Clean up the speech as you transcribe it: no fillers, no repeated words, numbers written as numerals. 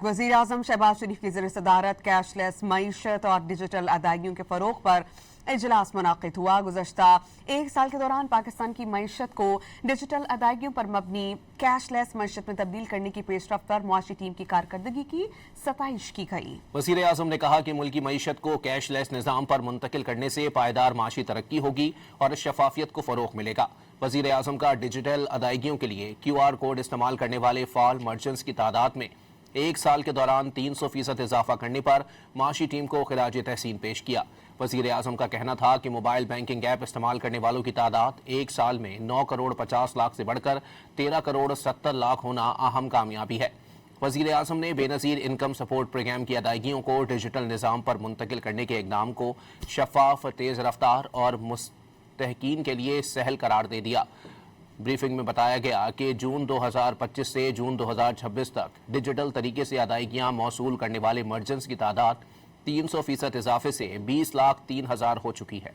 Back. वज़ीर आज़म शहबाज शरीफ की ज़ेर सदारत कैशलेस मईशत और डिजिटल अदायगियों के फ़रोग़ पर इजलास मुनाक़िद हुआ। गुज़श्ता एक साल के दौरान पाकिस्तान की मईशत को डिजिटल अदायगियों पर मबनी कैशलेस मईशत में तब्दील करने की पेशरफ्त पर मुआशी टीम की कारकर्दगी की सताइश की गई। वज़ीर आज़म ने कहा कि मुल्की मईशत को कैशलेस निज़ाम पर मुंतकिल करने से पायदार माशी तरक्की होगी और शफाफियत को फ़रोग़ मिलेगा। वज़ीर आज़म का डिजिटल अदायगियों के लिए QR कोड इस्तेमाल करने वाले फ़ाल मर्चेंट्स की तादाद में एक साल के दौरान 300% इजाफा करने पर माशी टीम को खिराज तहसीन पेश किया। वज़ीर आज़म का कहना था कि मोबाइल बैंकिंग ऐप इस्तेमाल करने वालों की तादाद एक साल में 9 करोड़ 50 लाख से बढ़कर 13 करोड़ 70 लाख होना अहम कामयाबी है। वज़ीर आज़म ने बेनज़ीर इनकम सपोर्ट प्रोग्राम की अदायगियों को डिजिटल निज़ाम पर मुंतकिल करने के इक़दाम को शफाफ, तेज़ रफ्तार और मुस्तहकीन के लिए सहल करार दे दिया। ब्रीफिंग में बताया गया कि जून 2025 से जून 2026 तक डिजिटल तरीके से अदायगियां मौसूल करने वाले मर्चेंट्स की तादाद 300% इजाफे से 20,03,000 हो चुकी है।